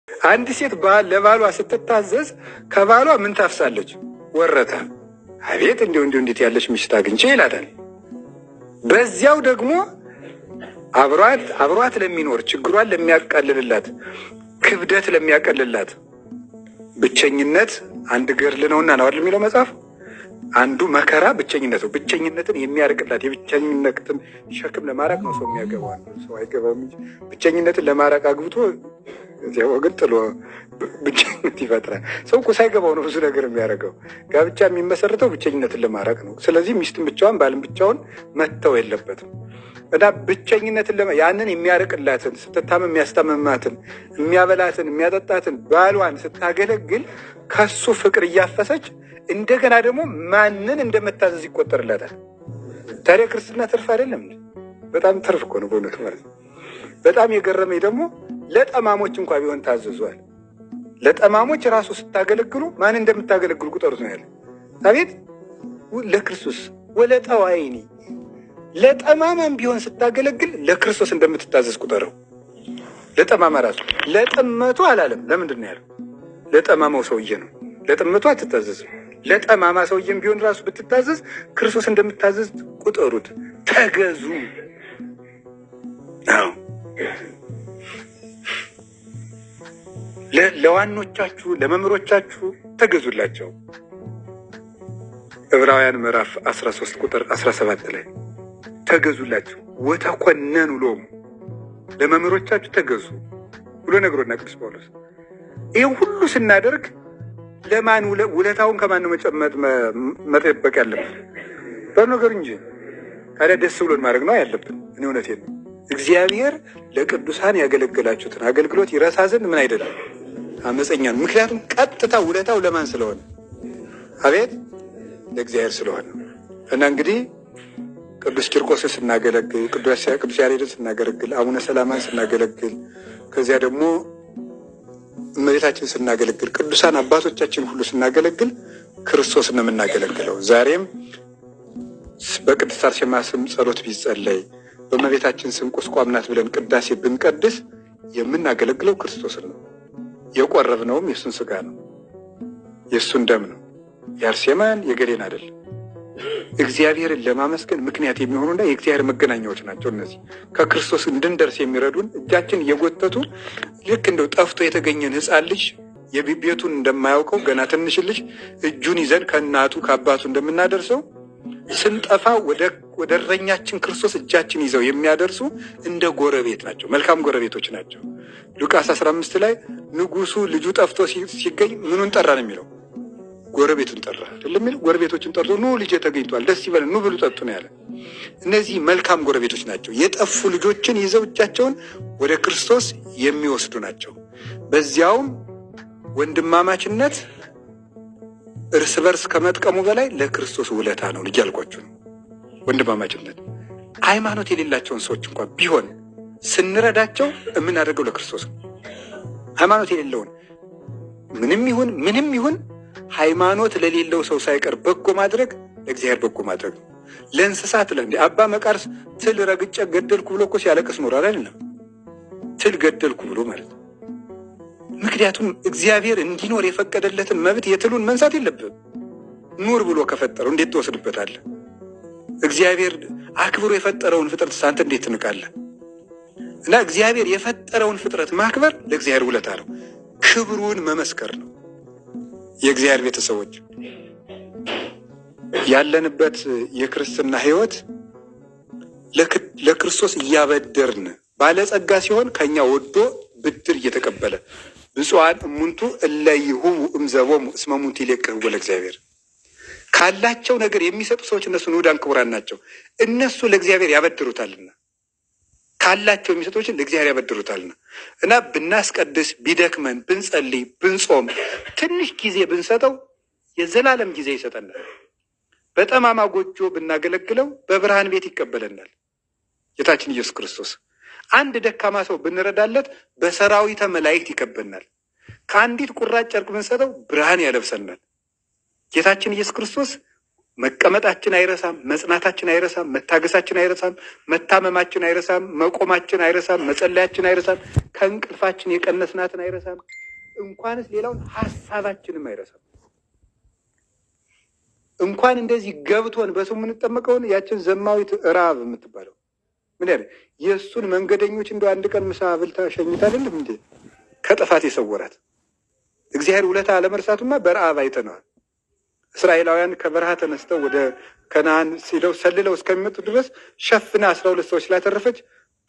አንድ ሴት ለባሏ ስትታዘዝ ከባሏ ምን ታፍሳለች? ወረታ። አቤት እንዴት ያለች ሚስት አግኝቼ ይላታል። በዚያው ደግሞ አብሯት ለሚኖር ችግሯን ለሚያቃልልላት፣ ክብደት ለሚያቀልላት ብቸኝነት አንድ ገድል ነውና ነው አይደል የሚለው መጽሐፍ። አንዱ መከራ ብቸኝነት ነው። ብቸኝነትን የሚያርቅላት የብቸኝነትን ሸክም ለማራቅ ነው ሰው የሚያገባው። ሰው አይገባውም እንጂ ብቸኝነትን ለማራቅ አግብቶ እዚያ ወገን ጥሎ ብቸኝነት ይፈጥራል። ሰው እኮ ሳይገባው ነው ብዙ ነገር የሚያደርገው። ጋብቻ የሚመሰረተው ብቸኝነትን ለማራቅ ነው። ስለዚህ ሚስትን ብቻዋን ባልን ብቻውን መተው የለበትም እና ብቸኝነትን ያንን የሚያርቅላትን፣ ስትታመም የሚያስታመማትን፣ የሚያበላትን፣ የሚያጠጣትን ባሏን ስታገለግል ከሱ ፍቅር እያፈሰች እንደገና ደግሞ ማንን እንደመታዘዝ ይቆጠርላታል። ታዲያ ክርስትና ትርፍ አይደለም? በጣም ትርፍ እኮ ነው በእውነቱ ማለት ነው። በጣም የገረመኝ ደግሞ ለጠማሞች እንኳ ቢሆን ታዘዟል። ለጠማሞች ራሱ ስታገለግሉ ማን እንደምታገለግሉ ቁጠሩት ነው ያለ። አቤት ለክርስቶስ ወለጠዋይኒ፣ ለጠማማም ቢሆን ስታገለግል ለክርስቶስ እንደምትታዘዝ ቁጠረው። ለጠማማ ራሱ ለጥመቱ አላለም። ለምንድን ነው ያለው? ለጠማማው ሰውዬ ነው። ለጥመቱ አትታዘዝም። ለጠማማ ሰውዬም ቢሆን ራሱ ብትታዘዝ ክርስቶስ እንደምትታዘዝ ቁጠሩት። ተገዙ። አዎ ለዋኖቻችሁ ለመምህሮቻችሁ ተገዙላቸው። ዕብራውያን ምዕራፍ 13 ቁጥር 17 ላይ ተገዙላቸው። ወተኮነኑ ሎሙ፣ ለመምህሮቻችሁ ተገዙ ብሎ ነግሮና ቅዱስ ጳውሎስ። ይህም ሁሉ ስናደርግ ለማን ውለታውን ከማን ነው መጠበቅ ያለብን? በነገሩ እንጂ ታዲያ ደስ ብሎን ማድረግ ነው ያለብን። እኔ እውነቴን ነው። እግዚአብሔር ለቅዱሳን ያገለገላችሁትን አገልግሎት ይረሳ ዘንድ ምን አይደለም አመፀኛ ነው። ምክንያቱም ቀጥታ ውለታው ለማን ስለሆነ? አቤት ለእግዚአብሔር ስለሆነ። እና እንግዲህ ቅዱስ ቂርቆስን ስናገለግል፣ ቅዱስ ያሬድን ስናገለግል፣ አቡነ ሰላማን ስናገለግል፣ ከዚያ ደግሞ እመቤታችን ስናገለግል፣ ቅዱሳን አባቶቻችን ሁሉ ስናገለግል ክርስቶስን ነው የምናገለግለው። ዛሬም በቅድስት አርሴማ ስም ጸሎት ቢጸለይ፣ በእመቤታችን ስም ቁስቋም ናት ብለን ቅዳሴ ብንቀድስ የምናገለግለው ክርስቶስን ነው። የቆረብነውም የእሱን ስጋ ነው፣ የእሱን ደም ነው። የአርሴማን የገሌን አይደለም። እግዚአብሔርን ለማመስገን ምክንያት የሚሆኑና የእግዚአብሔር መገናኛዎች ናቸው። እነዚህ ከክርስቶስ እንድንደርስ የሚረዱን እጃችን እየጎተቱ ልክ እንደው ጠፍቶ የተገኘን ሕፃን ልጅ የቤቱን እንደማያውቀው ገና ትንሽ ልጅ እጁን ይዘን ከእናቱ ከአባቱ እንደምናደርሰው ስንጠፋ ወደ እረኛችን ክርስቶስ እጃችን ይዘው የሚያደርሱ እንደ ጎረቤት ናቸው። መልካም ጎረቤቶች ናቸው። ሉቃስ 15 ላይ ንጉሱ ልጁ ጠፍቶ ሲገኝ ምኑን ጠራ ነው የሚለው? ጎረቤቱን ጠራ አይደለም የሚለው? ጎረቤቶችን ጠርቶ ኑ ልጄ ተገኝቷል፣ ደስ ይበለን፣ ኑ ብሉ ጠጡ ነው ያለ። እነዚህ መልካም ጎረቤቶች ናቸው። የጠፉ ልጆችን ይዘው እጃቸውን ወደ ክርስቶስ የሚወስዱ ናቸው። በዚያውም ወንድማማችነት እርስ በርስ ከመጥቀሙ በላይ ለክርስቶስ ውለታ ነው። ልጅ ያልኳችሁ ነው። ወንድማማችነት ሃይማኖት የሌላቸውን ሰዎች እንኳን ቢሆን ስንረዳቸው የምናደርገው ለክርስቶስ ነው። ሃይማኖት የሌለውን ምንም ይሁን ሃይማኖት ለሌለው ሰው ሳይቀር በጎ ማድረግ ለእግዚአብሔር በጎ ማድረግ ነው። ለእንስሳት አባ መቃርስ ትል ረግጬ ገደልኩ ብሎ እኮ ሲያለቅስ ኖሯል አይደለም? ትል ገደልኩ ብሎ ማለት ነው። ምክንያቱም እግዚአብሔር እንዲኖር የፈቀደለትን መብት የትሉን መንሳት የለብህም። ኑር ብሎ ከፈጠረው እንዴት ትወስድበታለህ? እግዚአብሔር አክብሮ የፈጠረውን ፍጥረት አንተ እንዴት ትንቃለህ? እና እግዚአብሔር የፈጠረውን ፍጥረት ማክበር ለእግዚአብሔር ውለታ ነው። ክብሩን መመስከር ነው። የእግዚአብሔር ቤተሰቦች ያለንበት የክርስትና ሕይወት ለክርስቶስ እያበደርን ባለጸጋ ሲሆን ከኛ ወዶ ብድር እየተቀበለ ብፁዓን እሙንቱ እለ ይሁቡ እምዘቦሙ እስመ ሙንቱ ይሌቅህዎ ለእግዚአብሔር። ካላቸው ነገር የሚሰጡ ሰዎች እነሱ ንዑዳን ክቡራን ናቸው። እነሱ ለእግዚአብሔር ያበድሩታልና፣ ካላቸው የሚሰጡችን ለእግዚአብሔር ያበድሩታልና። እና ብናስቀድስ፣ ቢደክመን፣ ብንጸልይ፣ ብንጾም፣ ትንሽ ጊዜ ብንሰጠው የዘላለም ጊዜ ይሰጠናል። በጠማማ ጎጆ ብናገለግለው በብርሃን ቤት ይቀበለናል ጌታችን ኢየሱስ ክርስቶስ። አንድ ደካማ ሰው ብንረዳለት በሰራዊተ መላእክት ይከበናል። ከአንዲት ቁራጭ ጨርቅ ብንሰጠው ብርሃን ያለብሰናል። ጌታችን ኢየሱስ ክርስቶስ መቀመጣችን አይረሳም፣ መጽናታችን አይረሳም፣ መታገሳችን አይረሳም፣ መታመማችን አይረሳም፣ መቆማችን አይረሳም፣ መጸለያችን አይረሳም፣ ከእንቅልፋችን የቀነስናትን አይረሳም። እንኳንስ ሌላውን ሀሳባችንም አይረሳም። እንኳን እንደዚህ ገብቶን በስሙ የምንጠመቀውን ያችን ዘማዊት ራብ የምትባለው ምን ያለ የእሱን መንገደኞች እንደ አንድ ቀን ምሳ ብልታ ሸኝታልልም እንዴ ከጥፋት የሰወራት እግዚአብሔር ውለታ አለመርሳቱማ በረአብ አይተነዋል። እስራኤላውያን ከበረሃ ተነስተው ወደ ከነዓን ሲለው ሰልለው እስከሚመጡ ድረስ ሸፍና 12 ሰዎች ስላተረፈች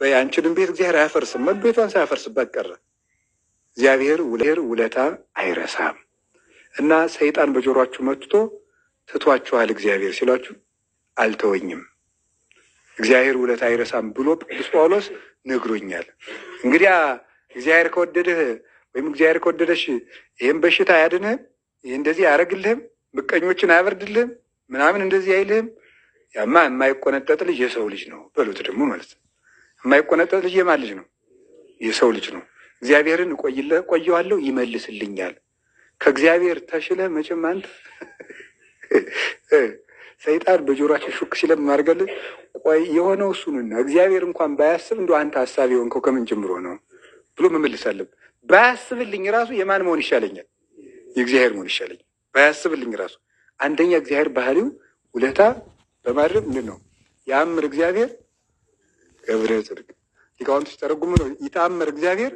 በያንችንም ቤት እግዚአብሔር አያፈርስም፣ ቤቷን ሳያፈርስባት ቀረ። እግዚአብሔር ውለታ አይረሳም እና ሰይጣን በጆሯችሁ መጥቶ ትቷችኋል እግዚአብሔር ሲሏችሁ አልተወኝም፣ እግዚአብሔር ውለታ አይረሳም ብሎ ቅዱስ ጳውሎስ ነግሮኛል። እንግዲያ እግዚአብሔር ከወደደህ ወይም እግዚአብሔር ከወደደሽ ይህም በሽታ አያድንህም፣ ይህ እንደዚህ አያደርግልህም፣ ምቀኞችን አያበርድልህም፣ ምናምን እንደዚህ አይልህም። ያማ የማይቆነጠጥ ልጅ የሰው ልጅ ነው በሉት ደግሞ ማለት ነው። የማይቆነጠጥ ልጅ የማን ልጅ ነው? የሰው ልጅ ነው። እግዚአብሔርን ቆየዋለሁ ይመልስልኛል። ከእግዚአብሔር ተሽለህ መቼም አንተ ሰይጣን በጆሮአችን ሹክ ሲለም ማርገልን ቆይ የሆነው እሱንና እግዚአብሔር እንኳን ባያስብ እንደ አንተ ሀሳብ የሆንከው ከምን ጀምሮ ነው ብሎ መመልስ አለብን። ባያስብልኝ ራሱ የማን መሆን ይሻለኛል? የእግዚአብሔር መሆን ይሻለኛል። ባያስብልኝ ራሱ አንደኛ እግዚአብሔር ባህሪው ውለታ በማድረግ ምንድን ነው? ያምር እግዚአብሔር ገብረ ጽድቅ ሊቃውንቶች ተረጉሙ ነው። ይታምር እግዚአብሔር